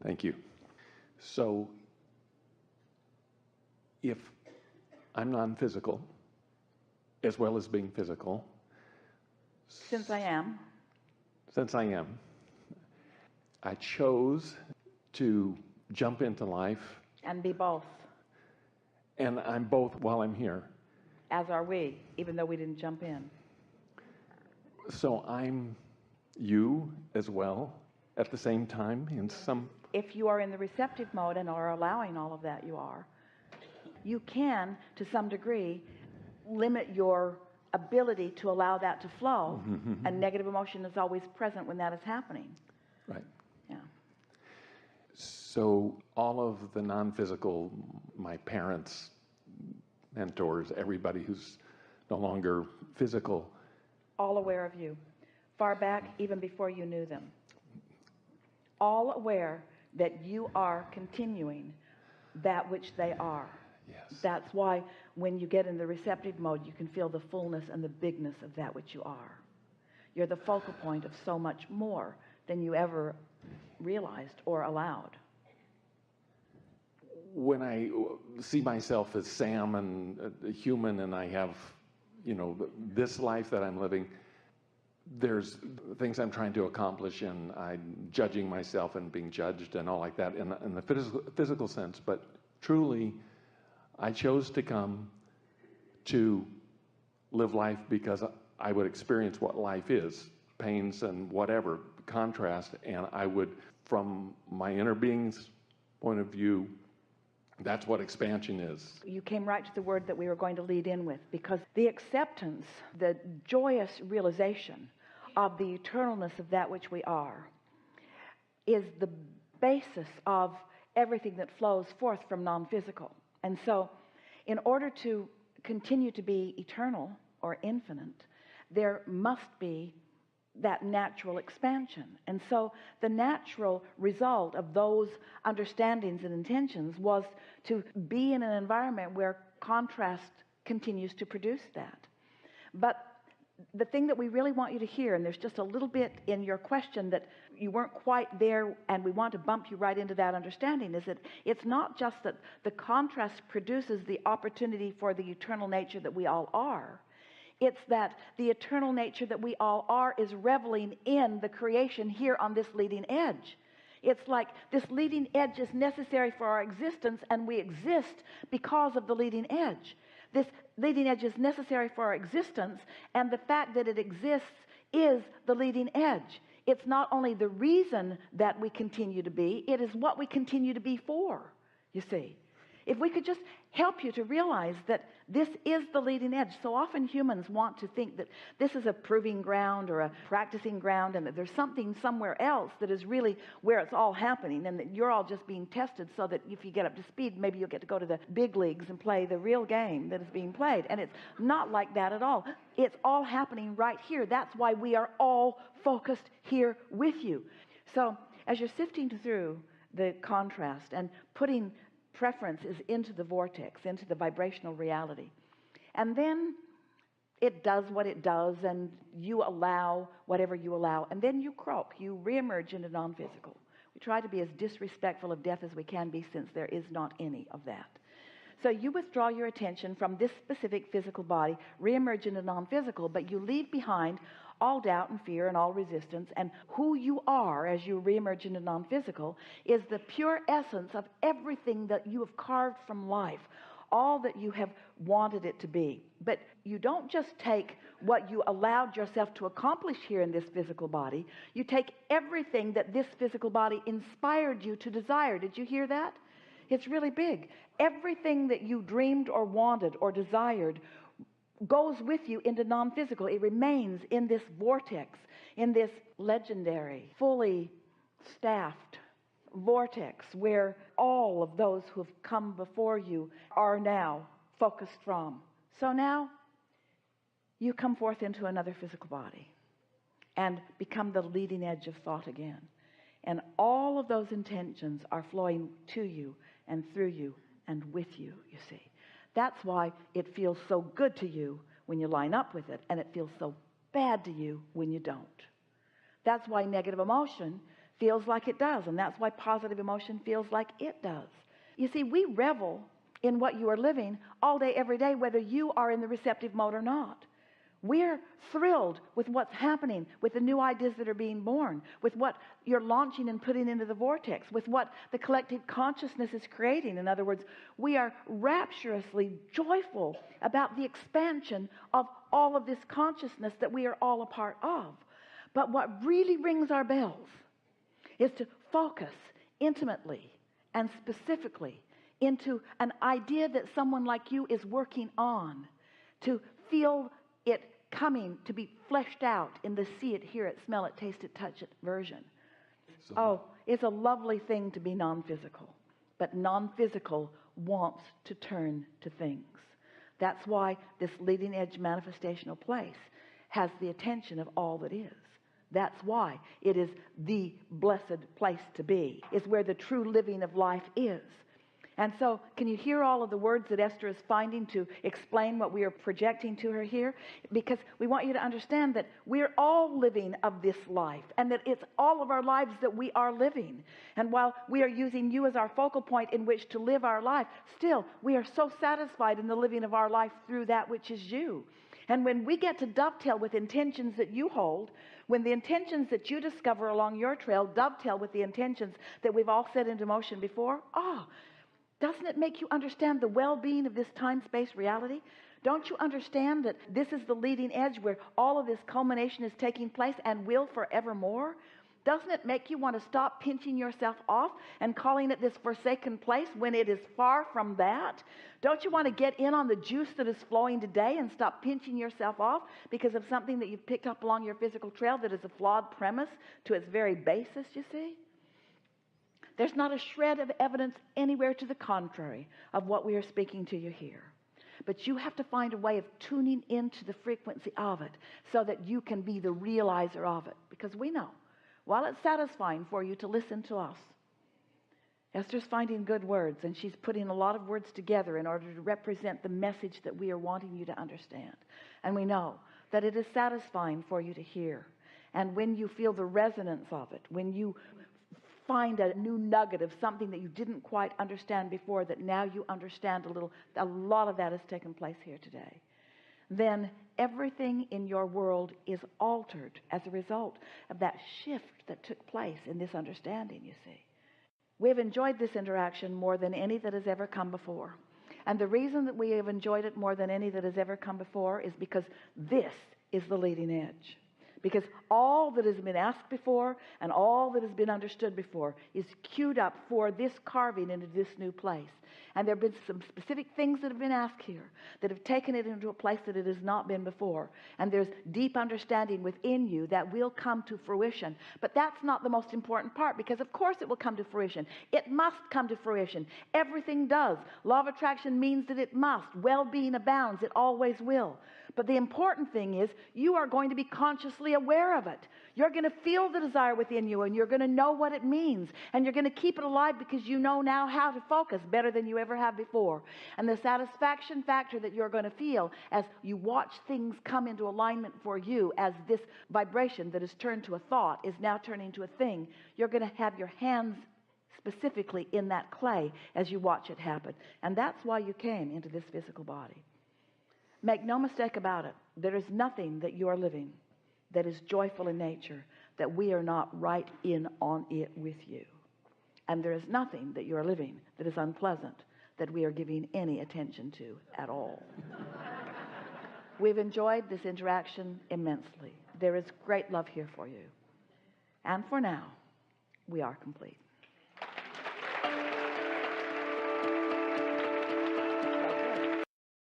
Thank you. So, if I'm non-physical, as well as being physical, Since I am, I chose to jump into life, and be both, and I'm both while I'm here. as are we, even though we didn't jump in. So I'm you as well at the same time in some... If you are in the receptive mode and are allowing all of that, you can, to some degree, limit your ability to allow that to flow. And negative emotion is always present when that is happening. Right. Yeah. So all of the non-physical, my parents, mentors, everybody who's no longer physical, All aware of you, far back even before you knew them. All aware that you are continuing that which they are. yes, That's why when you get in the receptive mode, you can feel the fullness and the bigness of that which you are. You're the focal point of so much more than you ever realized or allowed. when I see myself as Sam and a human, and I have, this life that I'm living, there's things I'm trying to accomplish, and I'm judging myself and being judged and all like that in the physical sense. But truly, I chose to come to live life because I would experience what life is, pains and whatever, contrast, and I would, from my inner being's point of view, that's what expansion is. You came right to the word that we were going to lead in with, because the acceptance, the joyous realization of the eternalness of that which we are is the basis of everything that flows forth from non-physical. And so in order to continue to be eternal or infinite, there must be that natural expansion. And so the natural result of those understandings and intentions was to be in an environment where contrast continues to produce that. But the thing that we really want you to hear, and there's just a little bit in your question that you weren't quite there, and we want to bump you right into that understanding, is that it's not just that the contrast produces the opportunity for the eternal nature that we all are. It's that the eternal nature that we all are is reveling in the creation here on this leading edge. It's like this leading edge is necessary for our existence, and we exist because of the leading edge. This leading edge is necessary for our existence, and the fact that it exists is the leading edge. It's not only the reason that we continue to be, it is what we continue to be for, you see. If we could just help you to realize that this is the leading edge. So often humans want to think that this is a proving ground or a practicing ground, and that there's something somewhere else that is really where it's all happening, and that you're all just being tested so that if you get up to speed, maybe you'll get to go to the big leagues and play the real game that is being played. And it's not like that at all. It's all happening right here. That's why we are all focused here with you. So as you're sifting through the contrast and putting preferences into the vortex, into the vibrational reality, and then it does what it does, and you allow whatever you allow, and then you croak, you reemerge into non-physical. We try to be as disrespectful of death as we can be, since there is not any of that. So you withdraw your attention from this specific physical body, reemerge into non-physical, but you leave behind all doubt and fear and all resistance, and who you are as you reemerge into non-physical is the pure essence of everything that you have carved from life, all that you have wanted it to be. But you don't just take what you allowed yourself to accomplish here in this physical body. You take everything that this physical body inspired you to desire. Did you hear that? It's really big. Everything that you dreamed or wanted or desired goes with you into non-physical. It remains in this vortex, in this legendary, fully staffed vortex where all of those who have come before you are now focused from. So now you come forth into another physical body and become the leading edge of thought again. And all of those intentions are flowing to you and through you and with you, you see. That's why it feels so good to you when you line up with it, and it feels so bad to you when you don't. That's why negative emotion feels like it does, and that's why positive emotion feels like it does. You see, we revel in what you are living all day, every day, whether you are in the receptive mode or not. We're thrilled with what's happening, with the new ideas that are being born, with what you're launching and putting into the vortex, with what the collective consciousness is creating. In other words, we are rapturously joyful about the expansion of all of this consciousness that we are all a part of. But what really rings our bells is to focus intimately and specifically into an idea that someone like you is working on, to feel it coming to be fleshed out in the see it, hear it, smell it, taste it, touch it version. Oh, it's a lovely thing to be non-physical, but non-physical wants to turn to things. That's why this leading edge manifestational place has the attention of all that is. That's why it is the blessed place to be. It's where the true living of life is. And so, can you hear all of the words that Esther is finding to explain what we are projecting to her here? Because we want you to understand that we're all living of this life, and that it's all of our lives that we are living. And while we are using you as our focal point in which to live our life, still, we are so satisfied in the living of our life through that which is you. And when we get to dovetail with intentions that you hold, when the intentions that you discover along your trail dovetail with the intentions that we've all set into motion before, doesn't it make you understand the well-being of this time-space reality? Don't you understand that this is the leading edge where all of this culmination is taking place and will forevermore? Doesn't it make you want to stop pinching yourself off and calling it this forsaken place when it is far from that? Don't you want to get in on the juice that is flowing today and stop pinching yourself off because of something that you've picked up along your physical trail that is a flawed premise to its very basis, you see? There's not a shred of evidence anywhere to the contrary of what we are speaking to you here. But you have to find a way of tuning into the frequency of it so that you can be the realizer of it. Because we know, while it's satisfying for you to listen to us, Esther's finding good words, and she's putting a lot of words together in order to represent the message that we are wanting you to understand. And we know that it is satisfying for you to hear. And when you feel the resonance of it, when you find a new nugget of something that you didn't quite understand before that now you understand a lot of that has taken place here today, then everything in your world is altered as a result of that shift that took place in this understanding, you see. We've enjoyed this interaction more than any that has ever come before. And the reason that we have enjoyed it more than any that has ever come before is because this is the leading edge. Because all that has been asked before and all that has been understood before is queued up for this carving into this new place. And there have been some specific things that have been asked here that have taken it into a place that it has not been before. And there's deep understanding within you that will come to fruition. But that's not the most important part, because of course it will come to fruition. It must come to fruition. Everything does. Law of attraction means that it must. Well-being abounds. It always will. But the important thing is you are going to be consciously aware of it. You're going to feel the desire within you, and you're going to know what it means. And you're going to keep it alive because you know now how to focus better than you ever have before. And the satisfaction factor that you're going to feel as you watch things come into alignment for you, as this vibration that is turned to a thought is now turning to a thing, you're going to have your hands specifically in that clay as you watch it happen. And that's why you came into this physical body. Make no mistake about it. There is nothing that you are living that is joyful in nature that we are not right in on it with you. And there is nothing that you are living that is unpleasant that we are giving any attention to at all. We've enjoyed this interaction immensely. There is great love here for you. And for now, we are complete.